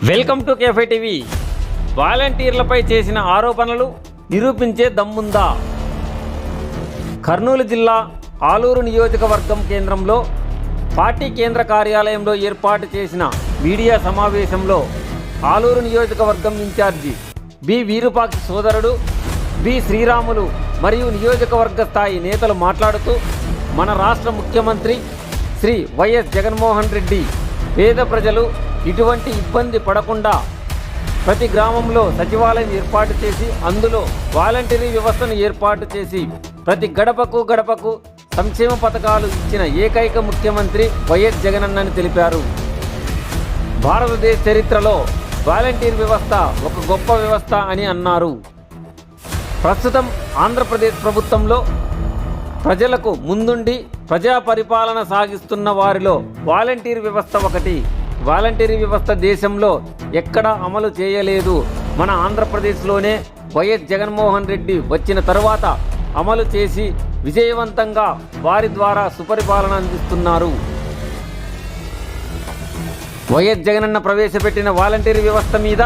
Welcome to KFI TV. వాలంటీర్లపై చేసిన ఆరోపణలు నిరూపించే దమ్ముందా? కర్నూలు జిల్లా ఆలూరు నియోజకవర్గం కేంద్రంలో పార్టీ కేంద్ర కార్యాలయంలో ఏర్పాటు చేసిన మీడియా సమావేశంలో ఆలూరు నియోజకవర్గం ఇన్ఛార్జి బి వీరుపాక్షి సోదరుడు బి శ్రీరాములు మరియు నియోజకవర్గ స్థాయి నేతలు మాట్లాడుతూ మన రాష్ట్ర ముఖ్యమంత్రి శ్రీ వైఎస్ జగన్మోహన్ రెడ్డి పేద ప్రజలు ఇటువంటి ఇబ్బంది పడకుండా ప్రతి గ్రామంలో సచివాలయం ఏర్పాటు చేసి అందులో వాలంటరీ వ్యవస్థను ఏర్పాటు చేసి ప్రతి గడపకు సంక్షేమ పథకాలు ఇచ్చిన ఏకైక ముఖ్యమంత్రి వైఎస్ జగనన్నని తెలిపారు. భారతదేశ చరిత్రలో వాలంటీర్ వ్యవస్థ ఒక గొప్ప వ్యవస్థ అని అన్నారు. ప్రస్తుతం ఆంధ్రప్రదేశ్ ప్రభుత్వంలో ప్రజలకు ముందుండి ప్రజా పరిపాలన సాగిస్తున్న వారిలో వాలంటీర్ వ్యవస్థ ఒకటి. వాలంటరీ వ్యవస్థ దేశంలో ఎక్కడా అమలు చేయలేదు. మన ఆంధ్రప్రదేశ్లోనే వైఎస్ జగన్మోహన్ రెడ్డి వచ్చిన తరువాత అమలు చేసి విజయవంతంగా వారి ద్వారా సుపరిపాలన అందిస్తున్నారు. వైఎస్ జగనన్న ప్రవేశపెట్టిన వాలంటరీ వ్యవస్థ మీద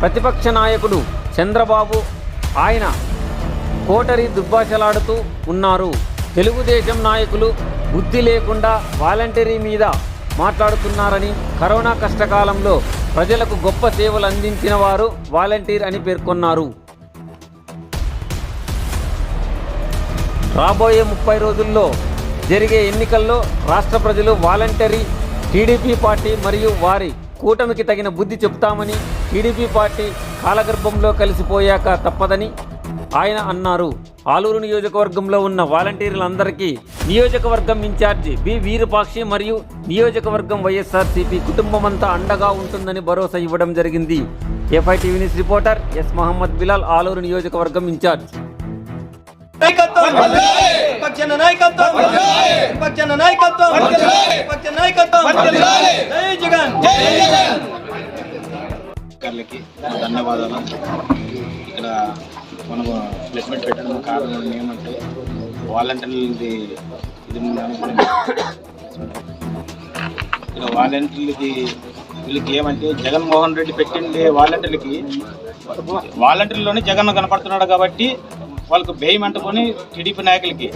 ప్రతిపక్ష నాయకుడు చంద్రబాబు ఆయన కోటరి దుర్భాషలాడుతూ ఉన్నారు. తెలుగుదేశం నాయకులు బుద్ధి లేకుండా వాలంటరీ మీద మాట్లాడుతున్నారని, కరోనా కష్టకాలంలో ప్రజలకు గొప్ప సేవలు అందించిన వారు వాలంటీర్ అని పేర్కొన్నారు. రాబోయే 30 రోజుల్లో జరిగే ఎన్నికల్లో రాష్ట్ర ప్రజలు వాలంటరీ టీడీపీ పార్టీ మరియు వారి కూటమికి తగిన బుద్ధి చెప్తామని, టీడీపీ పార్టీ కాలగర్భంలో కలిసిపోయాక తప్పదని ఆయన అన్నారు. ఆలూరు నియోజకవర్గంలో ఉన్న వాలంటీర్లందరికీ నియోజకవర్గం ఇన్ఛార్జి బి వీరుపాక్షి మరియు నియోజకవర్గం వైఎస్ఆర్సీపీ కుటుంబమంతా అండగా ఉంటుందని భరోసా ఇవ్వడం జరిగింది. KFI TV news reporter S Mohammed Bilal, Aluru నియోజకవర్గం ఇన్ఛార్జ్. ధన్యవాదాలు. ఇక్కడ మనము ప్లేస్మెంట్ పెట్టడం కారణం ఏమంటే వాలంటీర్లది ఇది ఇక్కడ వాలంటీర్లకి వీళ్ళకి ఏమంటే జగన్మోహన్ రెడ్డి పెట్టిండే వాలంటీర్లోనే జగన్ కనపడుతున్నాడు కాబట్టి వాళ్ళకు భయం అంటుకొని టీడీపీ నాయకులకి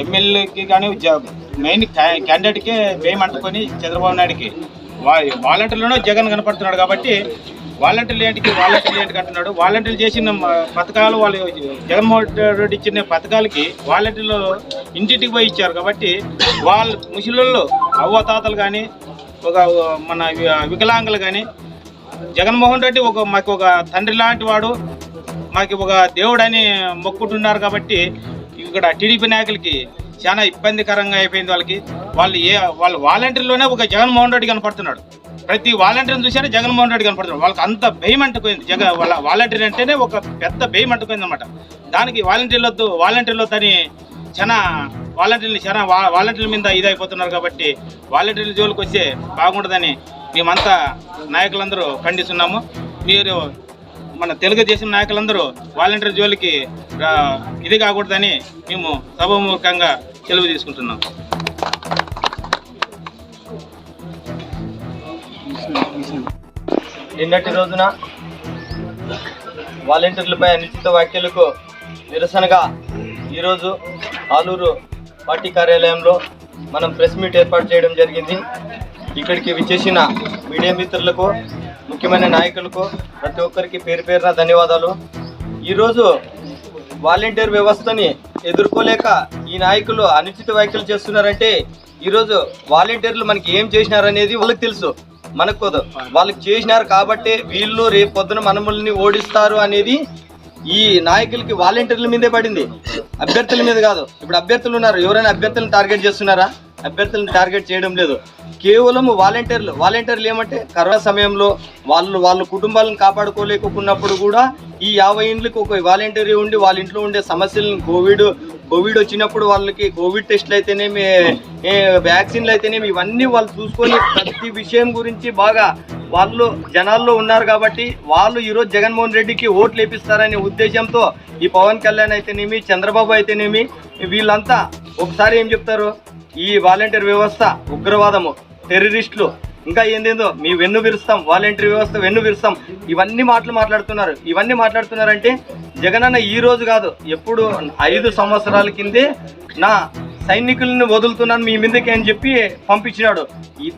ఎమ్మెల్యేకి కానీ మెయిన్ క్యాండిడేట్కే భయం అంటుకొని చంద్రబాబు నాయుడికి వాలంటీర్లోనే జగన్ కనపడుతున్నాడు కాబట్టి వాలంటీర్లు ఏంటికి అంటున్నాడు. వాలంటీర్లు చేసిన పథకాలు వాళ్ళు జగన్మోహన్ రెడ్డి ఇచ్చిన పథకాలకి వాలంటీర్లు ఇంటింటికి పోయి ఇచ్చారు కాబట్టి వాళ్ళ ముసలిళ్ళు అవ్వతాతలు కానీ ఒక మన వికలాంగులు కానీ జగన్మోహన్ రెడ్డి మాకు ఒక తండ్రి లాంటి వాడు, మాకు ఒక దేవుడు అని మొక్కుంటున్నారు కాబట్టి ఇక్కడ టీడీపీ నాయకులకి చాలా ఇబ్బందికరంగా అయిపోయింది. వాళ్ళ వాలంటీర్లోనే ఒక జగన్మోహన్ రెడ్డి కనపడుతున్నాడు. ప్రతి వాలంటీర్ని చూసానే జగన్మోహన్ రెడ్డి కనపడుతున్నాడు. వాళ్ళకి అంత భయం అంటుపోయింది. వాళ్ళ వాలంటీర్ అంటేనే ఒక పెద్ద భయం అంటుపోయింది అనమాట. దానికి వాలంటీర్లు అని వాలంటీర్ల మీద ఇదైపోతున్నారు కాబట్టి వాలంటీర్ల జోలికి వస్తే బాగుండదని మేమంతా నాయకులందరూ ఖండిస్తున్నాము. మీరు మన తెలుగుదేశం నాయకులందరూ వాలంటీర్ జోలికి ఇది కాకూడదని మేము సభాముఖంగా సెలవు తీసుకుంటున్నాం. నిన్నటి రోజున వాలంటీర్లపై అనుచిత వ్యాఖ్యలకు నిరసనగా ఈరోజు ఆలూరు పార్టీ కార్యాలయంలో మనం ప్రెస్ మీట్ ఏర్పాటు చేయడం జరిగింది. ఇక్కడికి విచ్చేసిన మీడియా మిత్రులకు, ముఖ్యమైన నాయకులకు ప్రతి ఒక్కరికి పేరు పేరున ధన్యవాదాలు. ఈరోజు వాలంటీర్ వ్యవస్థని ఎదుర్కోలేక ఈ నాయకులు అనుచిత వ్యాఖ్యలు చేస్తున్నారంటే ఈరోజు వాలంటీర్లు మనకి ఏం చేసినారనేది వాళ్ళకి తెలుసు, మనకు వాళ్ళకి చేసినారు కాబట్టి వీళ్ళు రేపు పొద్దున మనముల్ని ఓడిస్తారు అనేది ఈ నాయకులకి వాలంటీర్ల మీదే పడింది, అభ్యర్థుల మీద కాదు. ఇప్పుడు అభ్యర్థులు ఉన్నారు, ఎవరైనా అభ్యర్థులను టార్గెట్ చేస్తున్నారా? అభ్యర్థులను టార్గెట్ చేయడం లేదు. కేవలం వాలంటీర్లు ఏమంటే కరోనా సమయంలో వాళ్ళ కుటుంబాలను కాపాడుకోలేకున్నప్పుడు కూడా ఈ 50 ఇండ్లకు ఒక వాలంటీర్ ఉండి వాళ్ళ ఇంట్లో ఉండే సమస్యలను కోవిడ్ వచ్చినప్పుడు వాళ్ళకి కోవిడ్ టెస్టులు అయితేనేమి, వ్యాక్సిన్లు అయితేనేమి, ఇవన్నీ వాళ్ళు చూసుకొని ప్రతి విషయం గురించి బాగా వాళ్ళు జనాల్లో ఉన్నారు కాబట్టి వాళ్ళు ఈరోజు జగన్మోహన్ రెడ్డికి ఓట్లు వేపిస్తారనే ఉద్దేశంతో ఈ పవన్ కళ్యాణ్ అయితేనేమి, చంద్రబాబు అయితేనేమి, వీళ్ళంతా ఒకసారి ఏం చెప్తారు, ఈ వాలంటీర్ వ్యవస్థ ఉగ్రవాదము, టెర్రరిస్టులు, ఇంకా ఏందేందో మీ వెన్ను విరుస్తాం, వాలంటరీ వ్యవస్థ వెన్ను విరుస్తాం, ఇవన్నీ మాట్లాడుతున్నారు. ఇవన్నీ మాట్లాడుతున్నారంటే జగనన్న ఈ రోజు కాదు, ఎప్పుడు 5 సంవత్సరాల కిందే నా సైనికులను వదులుతున్నాను మీ మీదకి అని చెప్పి పంపించినాడు.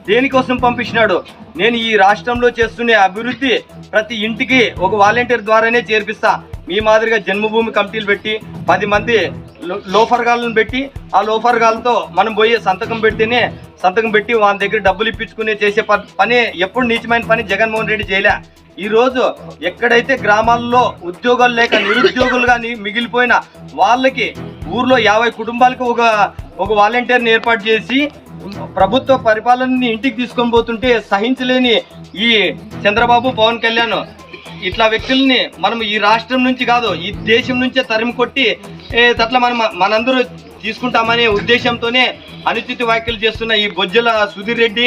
దేనికోసం పంపించినాడు? నేను ఈ రాష్ట్రంలో చేస్తున్న అభివృద్ధి ప్రతి ఇంటికి ఒక వాలంటీర్ ద్వారానే చేర్పిస్తా. మీ మాదిరిగా జన్మభూమి కమిటీలు పెట్టి 10 మంది లోఫర్గాళ్ళను పెట్టి ఆ లోఫర్గాలతో మనం పోయి సంతకం పెట్టి వాళ్ళ దగ్గర డబ్బులు ఇప్పించుకునే చేసే పని ఎప్పుడు నీచమైన పని జగన్మోహన్ రెడ్డి చేయలే. ఈరోజు ఎక్కడైతే గ్రామాల్లో ఉద్యోగాలు లేక నిరుద్యోగులుగా మిగిలిపోయిన వాళ్ళకి ఊర్లో 50 కుటుంబాలకు ఒక వాలంటీర్ని ఏర్పాటు చేసి ప్రభుత్వ పరిపాలనని ఇంటికి తీసుకొని పోతుంటే సహించలేని ఈ చంద్రబాబు, పవన్ కళ్యాణ్ ఇట్లా వ్యక్తుల్ని మనం ఈ రాష్ట్రం నుంచి కాదు ఈ దేశం నుంచే తరిమి కొట్టి అట్లా మనందరూ తీసుకుంటామనే ఉద్దేశంతోనే అనుచిత వ్యాఖ్యలు చేస్తున్న ఈ బొజ్జల సుధీర్ రెడ్డి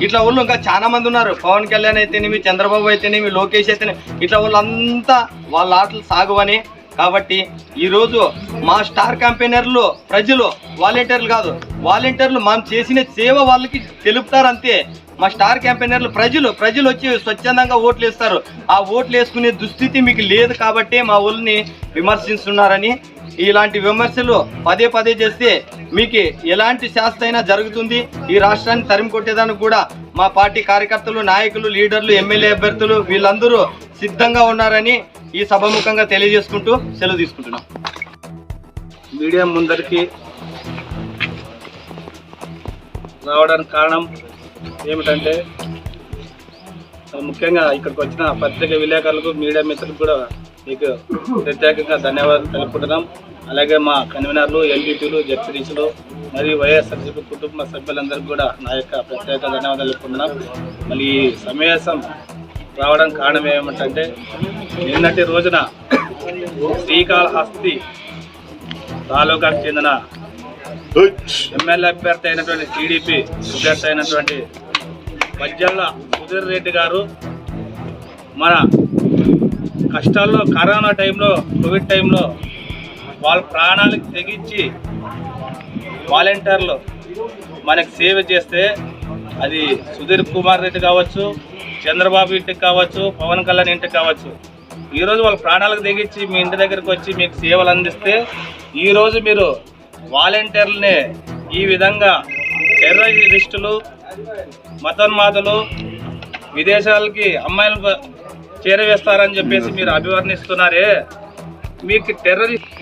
ఇట్లా వాళ్ళు ఇంకా చాలా మంది ఉన్నారు. పవన్ కళ్యాణ్ అయితేనేమి, చంద్రబాబు అయితేనేమి, లోకేష్ అయితేనేమి, ఇట్లా వాళ్ళంతా వాళ్ళ ఆటలు సాగువని. కాబట్టి ఈరోజు మా స్టార్ క్యాంపెయినర్లు ప్రజలు, వాలంటీర్లు కాదు, వాలంటీర్లు మనం చేసిన సేవ వాళ్ళకి తెలుపుతారంతే. మా స్టార్ క్యాంపెయినర్లు ప్రజలు వచ్చి స్వచ్ఛందంగా ఓట్లు వేస్తారు. ఆ ఓట్లు వేసుకునే దుస్థితి మీకు లేదు కాబట్టి మా ఊళ్ళని విమర్శిస్తున్నారని. ఇలాంటి విమర్శలు పదే చేస్తే మీకు ఎలాంటి శాస్త్ర అయినా జరుగుతుంది. ఈ రాష్ట్రాన్ని తరిమి కొట్టేదానికి కూడా మా పార్టీ కార్యకర్తలు, నాయకులు, లీడర్లు, ఎమ్మెల్యే అభ్యర్థులు వీళ్ళందరూ సిద్ధంగా ఉన్నారని ఈ సభాముఖంగా తెలియజేసుకుంటూ సెలవు తీసుకుంటున్నాం. మీడియా ముందరికి రావడానికి కారణం ఏమిటంటే ముఖ్యంగా ఇక్కడికి వచ్చిన పత్రిక విలేకరులకు, మీడియా మిత్రులకు కూడా మీకు ప్రత్యేకంగా ధన్యవాదాలు తెలుపుకుంటున్నాం. అలాగే మా కన్వీనర్లు, ఎంపీపీలు, జడ్పీటీసీలు మరియు వైఎస్ఆర్సీపీ కుటుంబ సభ్యులందరికీ కూడా నా యొక్క ప్రత్యేక ధన్యవాదాలు తెలుపుకుంటున్నాం. మళ్ళీ ఈ సమావేశం రావడం కారణం ఏమిటంటే నిన్నటి రోజున శ్రీకాళహస్తి తాలూకాకు చెందిన ఎమ్మెల్యే అభ్యర్థి అయినటువంటి టీడీపీ అభ్యర్థి అయినటువంటి బొజ్జల సుధీర్ రెడ్డి గారు మన కష్టాల్లో, కరోనా టైంలో, కోవిడ్ టైంలో వాళ్ళ ప్రాణాలకు తెగించి వాలంటీర్లు మనకు సేవ చేస్తే అది సుధీర్ కుమార్ రెడ్డి కావచ్చు, చంద్రబాబు ఇంటికి కావచ్చు, పవన్ కళ్యాణ్ ఇంటికి కావచ్చు, ఈరోజు వాళ్ళ ప్రాణాలకు తెగించి మీ ఇంటి దగ్గరికి వచ్చి మీకు సేవలు అందిస్తే ఈరోజు మీరు వాలంటీర్లని ఈ విధంగా టెర్రరిస్టులు, మతోన్మాదులు, విదేశాలకి అమ్మాయిలు చేరవేస్తారని చెప్పేసి మీరు అభివర్ణిస్తున్నారే. మీకు టెర్రరిస్ట్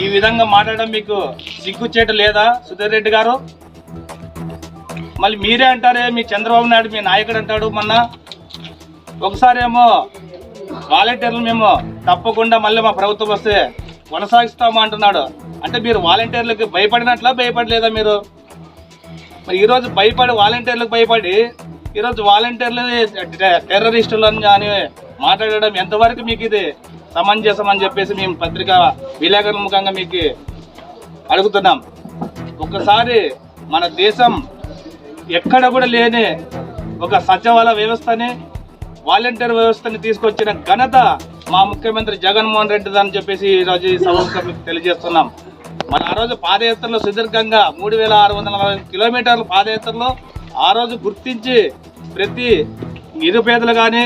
ఈ విధంగా మాట్లాడడం మీకు సిగ్గుచేటు లేదా సుధీర్ రెడ్డి గారు? మళ్ళీ మీరే అంటారే మీ చంద్రబాబు నాయుడు మీ నాయకుడు అంటాడు. మొన్న ఒకసారి ఏమో వాలంటీర్లు మేము తప్పకుండా మళ్ళీ మా ప్రభుత్వం వస్తే కొనసాగిస్తాము అంటున్నాడు. అంటే మీరు వాలంటీర్లకు భయపడలేదా మీరు? మరి ఈరోజు వాలంటీర్లకు భయపడి ఈరోజు వాలంటీర్లు టెర్రరిస్టులు అని మాట్లాడడం ఎంతవరకు మీకు ఇది సమంజసం అని చెప్పేసి మేము పత్రికా విలేకరుల ముఖంగా మీకు అడుగుతున్నాం. ఒక్కసారి మన దేశం ఎక్కడ కూడా లేని ఒక సచివాలయ వ్యవస్థని, వాలంటీర్ వ్యవస్థని తీసుకొచ్చిన ఘనత మా ముఖ్యమంత్రి జగన్మోహన్ రెడ్డి అని చెప్పేసి ఈరోజు ఈ సభకు మీకు తెలియజేస్తున్నాం. మన ఆ రోజు పాదయాత్రలో సుదీర్ఘంగా 3640 కిలోమీటర్ల పాదయాత్రలో ఆ రోజు గుర్తించి ప్రతి నిరుపేదలు కానీ,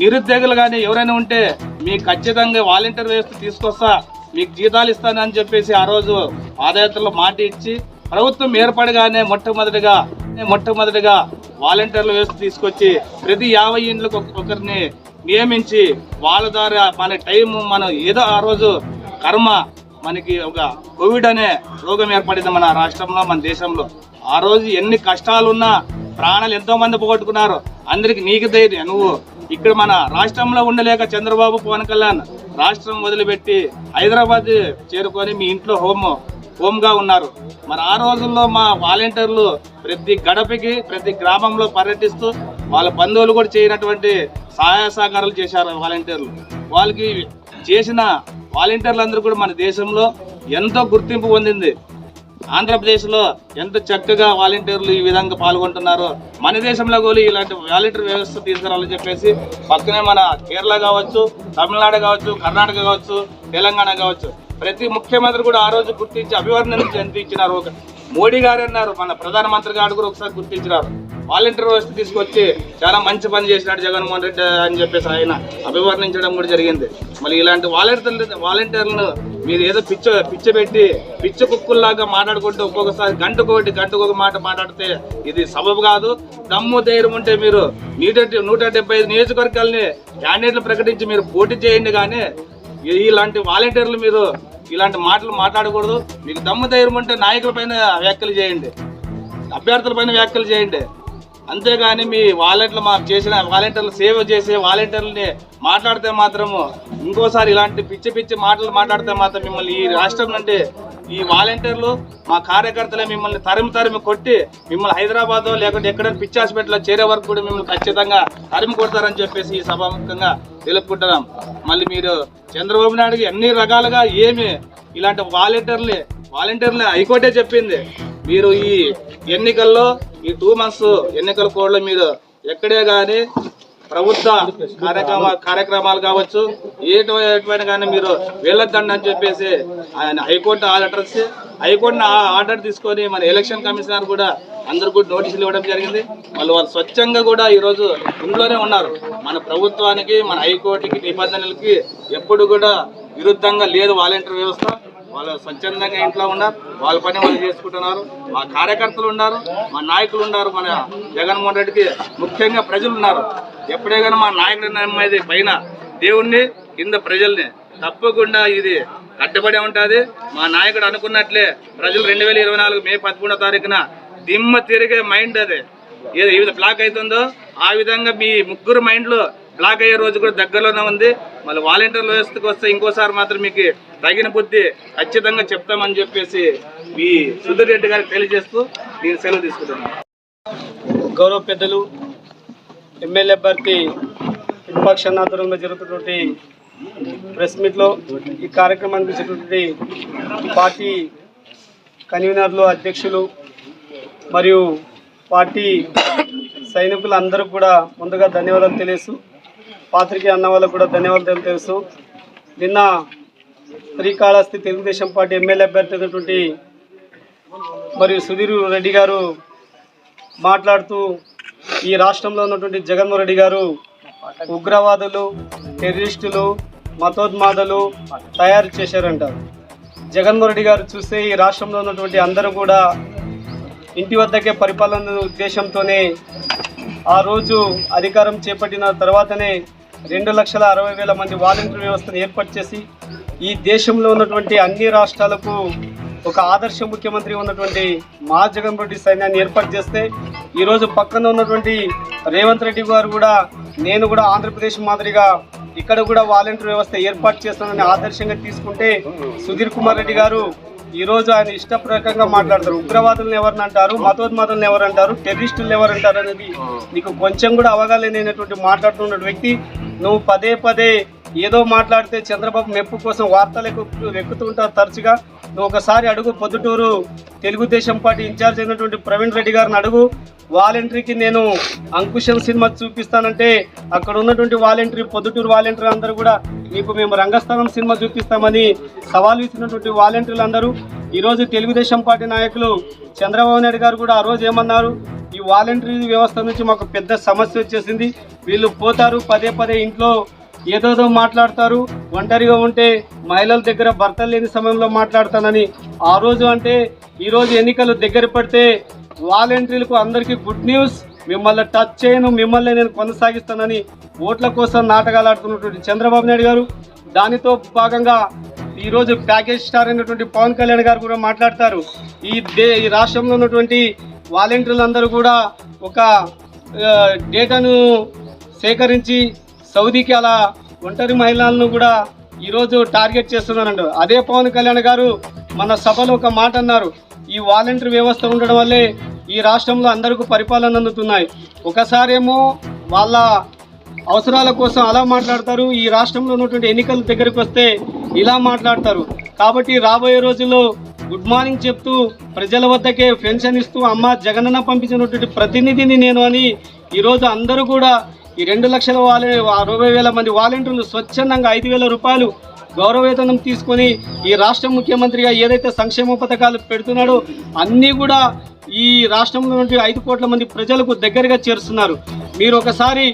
నిరుద్యోగులు కానీ ఎవరైనా ఉంటే మీకు ఖచ్చితంగా వాలంటీర్ వ్యవస్థ తీసుకొస్తా, మీకు జీతాలు ఇస్తానని చెప్పేసి ఆ రోజు పాదయాత్రలో మాట ఇచ్చి ప్రభుత్వం ఏర్పడగానే మొట్టమొదటిగా వాలంటీర్ల వ్యవస్థ తీసుకొచ్చి ప్రతి 50 ఇండ్లకు ఒకరిని నియమించి వాళ్ళ ద్వారా మన టైం మనం ఏదో ఆ రోజు కర్మ మనకి ఒక కోవిడ్ అనే రోగం ఏర్పడింది మన రాష్ట్రంలో, మన దేశంలో. ఆ రోజు ఎన్ని కష్టాలున్నా ప్రాణాలు ఎంతో మంది పోగొట్టుకున్నారు. అందరికి నీకు ధైర్యం, నువ్వు ఇక్కడ మన రాష్ట్రంలో ఉండలేక చంద్రబాబు, పవన్ కళ్యాణ్ రాష్ట్రం వదిలిపెట్టి హైదరాబాద్ చేరుకొని మీ ఇంట్లో హోమ్గా ఉన్నారు. మరి ఆ రోజుల్లో మా వాలంటీర్లు ప్రతి గడపకి, ప్రతి గ్రామంలో పర్యటిస్తూ వాళ్ళ బంధువులు కూడా చేయనటువంటి సహాయ సహకారాలు చేశారు వాలంటీర్లు. వాళ్ళకి చేసిన వాలంటీర్లందరూ కూడా మన దేశంలో ఎంతో గుర్తింపు పొందింది. ఆంధ్రప్రదేశ్లో ఎంత చక్కగా వాలంటీర్లు ఈ విధంగా పాల్గొంటున్నారో మన దేశంలో కూడా ఇలాంటి వాలంటీర్ వ్యవస్థ తీసుకురావాలని చెప్పేసి పక్కనే మన కేరళ కావచ్చు, తమిళనాడు కావచ్చు, కర్ణాటక కావచ్చు, తెలంగాణ కావచ్చు ప్రతి ముఖ్యమంత్రి కూడా ఆ రోజు గుర్తించి అభివర్ణన ఇచ్చినారు. మోడీ గారు అన్నారు, మన ప్రధానమంత్రి గారు కూడా ఒకసారి గుర్తించినారు. వాలంటీర్ వ్యవస్థ తీసుకొచ్చి చాలా మంచి పని చేసినాడు జగన్మోహన్ రెడ్డి అని చెప్పేసి ఆయన అభివర్ణించడం కూడా జరిగింది. మళ్ళీ ఇలాంటి వాలంటీర్లను మీరు ఏదో పిచ్చబెట్టి పిచ్చ కుక్కుల్లాగా మాట్లాడుకుంటూ ఒక్కొక్కసారి గంటకొక మాట మాట్లాడితే ఇది సబబు కాదు. దమ్ము ధైర్యం ఉంటే మీరు 175 నియోజకవర్గాల్ని క్యాండిడేట్లు ప్రకటించి మీరు పోటీ చేయండి, కానీ ఇలాంటి వాలంటీర్లు మీరు ఇలాంటి మాటలు మాట్లాడకూడదు. మీకు దమ్ము ధైర్యం ఉంటే నాయకుల పైన వ్యాఖ్యలు చేయండి, అభ్యర్థుల పైన వ్యాఖ్యలు చేయండి. అంతేగాని మీ వాలంటీర్లు సేవ చేసే వాలంటీర్లని మాట్లాడితే మాత్రము ఇంకోసారి ఇలాంటి పిచ్చి మాటలు మాట్లాడితే మాత్రం మిమ్మల్ని ఈ రాష్ట్రం నుండి ఈ వాలంటీర్లు మా కార్యకర్తలే మిమ్మల్ని తరిమి కొట్టి మిమ్మల్ని హైదరాబాద్ లేకుంటే ఎక్కడైనా పిచ్చి హాస్పిటల్లో చేరే వరకు కూడా మిమ్మల్ని ఖచ్చితంగా తరిమి కొడతారని చెప్పేసి ఈ సభాముఖంగా తెలుపుకుంటున్నాం. మళ్ళీ మీరు చంద్రబాబు నాయుడుకి అన్ని రకాలుగా ఇలాంటి వాలంటీర్లు హైకోర్టే చెప్పింది. మీరు ఈ ఎన్నికల్లో ఈ 2 months ఎన్నికల కోడ్లో మీరు ఎక్కడే కానీ ప్రభుత్వ కార్యక్రమాలు కావచ్చు ఏమైనా కానీ మీరు వెళ్ళొద్దండి అని చెప్పేసి ఆయన హైకోర్టు ఆర్డర్ తీసుకొని మన ఎలక్షన్ కమిషనర్ కూడా అందరు కూడా నోటీసులు ఇవ్వడం జరిగింది. వాళ్ళు స్వచ్ఛంగా కూడా ఈరోజు ఇంట్లోనే ఉన్నారు. మన ప్రభుత్వానికి మన హైకోర్టుకి నిబంధనలకి ఎప్పుడు కూడా విరుద్ధంగా లేదు వాలంటీర్ వ్యవస్థ. వాళ్ళు స్వచ్ఛందంగా ఇంట్లో ఉన్నారు, వాళ్ళ పని వాళ్ళు చేసుకుంటున్నారు. మా కార్యకర్తలు ఉన్నారు, మా నాయకులు ఉన్నారు, మన జగన్మోహన్ రెడ్డికి ముఖ్యంగా ప్రజలు ఉన్నారు. ఎప్పుడే కానీ మా నాయకుడు నమ్మేది పైన దేవుణ్ణి, కింద ప్రజల్ని. తప్పకుండా ఇది కట్టుబడి ఉంటుంది. మా నాయకుడు అనుకున్నట్లే ప్రజలు 2024 మే 13వ తారీఖున దిమ్మ తిరిగే మైండ్ అదే ఏది బ్లాక్ అవుతుందో ఆ విధంగా మీ ముగ్గురు మైండ్లో బ్లాక్ అయ్యే రోజు కూడా దగ్గరలోనే ఉంది. మళ్ళీ వాలంటీర్ వ్యవస్థకు వస్తే ఇంకోసారి మాత్రం మీకు తగిన బుద్ధి ఖచ్చితంగా చెప్తామని చెప్పేసి ఈ సుధీర్ రెడ్డి గారికి తెలియజేస్తూ నేను సెలవు తీసుకుంటున్నాను. గౌరవ పెద్దలు, ఎమ్మెల్యే అభ్యర్థి విపక్ష ఆధ్వర్యంలో జరుగుతున్నటువంటి ప్రెస్ మీట్లో ఈ కార్యక్రమానికి వచ్చేటువంటి పార్టీ కన్వీనర్లు, అధ్యక్షులు మరియు పార్టీ సైనికులు అందరూ కూడా ముందుగా ధన్యవాదాలు తెలుసు. పాత్రికేయ అన్న వాళ్ళకు కూడా ధన్యవాదాలు తెలుసు. నిన్న శ్రీకాళహస్తి తెలుగుదేశం పార్టీ ఎమ్మెల్యే అభ్యర్థి అయినటువంటి మరియు సుధీర్ రెడ్డి గారు మాట్లాడుతూ ఈ రాష్ట్రంలో ఉన్నటువంటి జగన్మోహన్ రెడ్డి గారు ఉగ్రవాదులు, టెర్రరిస్టులు, మతోన్మాదులు తయారు చేశారంటారు. జగన్మోహన్ రెడ్డి గారు చూస్తే ఈ రాష్ట్రంలో ఉన్నటువంటి అందరూ కూడా ఇంటి వద్దకే పరిపాలన ఉద్దేశంతోనే ఆ రోజు అధికారం చేపట్టిన తర్వాతనే 2,60,000 మంది వాలంటీర్ వ్యవస్థను ఏర్పాటు చేసి ఈ దేశంలో ఉన్నటువంటి అన్ని రాష్ట్రాలకు ఒక ఆదర్శ ముఖ్యమంత్రి ఉన్నటువంటి మా జగన్ రెడ్డి సైన్యాన్ని ఏర్పాటు చేస్తే ఈరోజు పక్కన ఉన్నటువంటి రేవంత్ రెడ్డి గారు కూడా నేను కూడా ఆంధ్రప్రదేశ్ మాదిరిగా ఇక్కడ కూడా వాలంటీర్ వ్యవస్థ ఏర్పాటు చేస్తానని ఆదర్శంగా తీసుకుంటే సుధీర్ కుమార్ రెడ్డి గారు ఈరోజు ఆయన ఇష్టప్రకంగా మాట్లాడతారు. ఉగ్రవాదులను ఎవరిని అంటారు, మతోన్మాదులను ఎవరు అంటారు, టెర్రరిస్టులను ఎవరు అంటారు అనేది నీకు కొంచెం కూడా అవగాహన లేనటువంటి మాట్లాడుతున్న వ్యక్తి. నువ్వు పదే ఏదో మాట్లాడితే చంద్రబాబు మెప్పు కోసం వార్తలకు ఎక్కుతూ ఉంటారు తరచుగా. నువ్వు ఒకసారి అడుగు, పొద్దుటూరు తెలుగుదేశం పార్టీ ఇన్ఛార్జ్ అయినటువంటి ప్రవీణ్ రెడ్డి గారిని అడుగు. వాలంటరీకి నేను అంకుశం సినిమా చూపిస్తానంటే అక్కడ ఉన్నటువంటి పొద్దుటూరు వాలంటీర్ అందరూ కూడా నీకు మేము రంగస్థలం సినిమా చూపిస్తామని సవాల్ విసినటువంటి వాలంటీర్లు అందరూ ఈరోజు తెలుగుదేశం పార్టీ నాయకులు చంద్రబాబు నాయుడు గారు కూడా ఆ రోజు ఏమన్నారు, ఈ వాలంటరీ వ్యవస్థ నుంచి మాకు పెద్ద సమస్య వచ్చేసింది, వీళ్ళు పోతారు పదే ఇంట్లో ఏదోదో మాట్లాడతారు, ఒంటరిగా ఉంటే మహిళల దగ్గర భర్తలు లేని సమయంలో మాట్లాడతానని ఆ రోజు అంటే ఈరోజు ఎన్నికలు దగ్గర పడితే వాలంటీర్లకు అందరికీ గుడ్ న్యూస్, మిమ్మల్ని టచ్ చేయను, మిమ్మల్ని నేను కొనసాగిస్తానని ఓట్ల కోసం నాటకాలు ఆడుతున్నటువంటి చంద్రబాబు నాయుడు గారు. దానితో భాగంగా ఈరోజు ప్యాకేజ్ స్టార్ అయినటువంటి పవన్ కళ్యాణ్ గారు కూడా మాట్లాడతారు. ఈ రాష్ట్రంలో ఉన్నటువంటి వాలంటీర్లందరూ కూడా ఒక డేటాను సేకరించి సౌదీకి అలా ఒంటరి మహిళలను కూడా ఈరోజు టార్గెట్ చేస్తున్నారంట. అదే పవన్ కళ్యాణ్ గారు మన సభలో ఒక మాట అన్నారు, ఈ వాలంటీర్ వ్యవస్థ ఉండడం వల్లే ఈ రాష్ట్రంలో అందరికీ పరిపాలన అందుతున్నాయి. ఒకసారేమో వాళ్ళ అవసరాల కోసం అలా మాట్లాడతారు, ఈ రాష్ట్రంలో ఉన్నటువంటి ఎన్నికల దగ్గరికి వస్తే ఇలా మాట్లాడతారు. కాబట్టి రాబోయే రోజుల్లో గుడ్ మార్నింగ్ చెప్తూ ప్రజల వద్దకే పెన్షన్ ఇస్తూ అమ్మ జగనన్న పంపించినటువంటి ప్రతినిధిని నేను అని ఈరోజు అందరూ కూడా ఈ 2,60,000 మంది వాలంటీర్లు స్వచ్ఛందంగా 5,000 రూపాయలు గౌరవవేతనం తీసుకొని ఈ రాష్ట్ర ముఖ్యమంత్రిగా ఏదైతే సంక్షేమ పథకాలు పెడుతున్నాడో అన్నీ కూడా ఈ రాష్ట్రంలో నుండి 5 కోట్ల మంది ప్రజలకు దగ్గరగా చేరుస్తున్నారు. మీరు ఒకసారి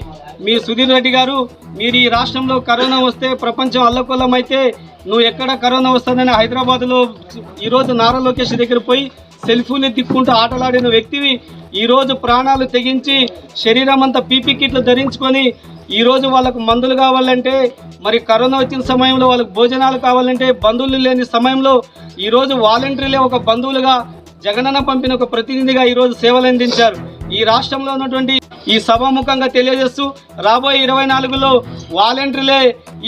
మీ సుధీర్ రెడ్డి గారు, మీరు ఈ రాష్ట్రంలో కరోనా వస్తే ప్రపంచం అల్లకొల్లం అయితే నువ్వు ఎక్కడ కరోనా వస్తుందని హైదరాబాద్లో ఈరోజు నారా లోకేష్ దగ్గర పోయి సెల్ఫీలు తిక్కుంటూ ఆటలాడిన వ్యక్తివి ఈరోజు ప్రాణాలు తెగించి శరీరం అంతా పీపీ కిట్లు ధరించుకొని ఈరోజు వాళ్ళకు మందులు కావాలంటే, మరి కరోనా వచ్చిన సమయంలో వాళ్ళకు భోజనాలు కావాలంటే బంధువులు లేని సమయంలో ఈరోజు వాలంటీర్లే ఒక బంధువులుగా జగనన్న పంపిన ఒక ప్రతినిధిగా ఈరోజు సేవలు అందించారు. ఈ రాష్ట్రంలో ఉన్నటువంటి ఈ సభాముఖంగా తెలియజేస్తూ రాబోయే 24లో వాలంటీర్లే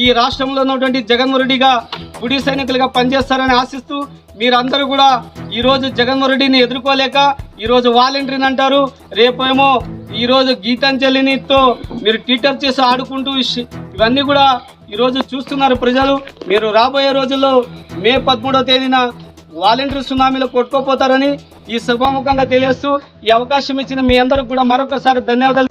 ఈ రాష్ట్రంలో ఉన్నటువంటి జగన్మోహన్ రెడ్డిగా గుడి సైనికులుగా పనిచేస్తారని ఆశిస్తూ మీరందరూ కూడా ఈరోజు జగన్మోహన్ రెడ్డిని ఎదుర్కోలేక ఈరోజు వాలంటీర్ని అంటారు, రేపేమో ఈరోజు గీతాంజలినితో మీరు ట్విట్టర్ చేసి ఆడుకుంటూ ఇవన్నీ కూడా ఈరోజు చూస్తున్నారు ప్రజలు. మీరు రాబోయే రోజుల్లో మే 13వ తేదీన వాలంటీర్ సునామీలో కొట్టుకోపోతారని ఈ సభాముఖంగా తెలియజేస్తూ ఈ అవకాశం ఇచ్చిన మీ అందరికి కూడా మరొకసారి ధన్యవాదాలు.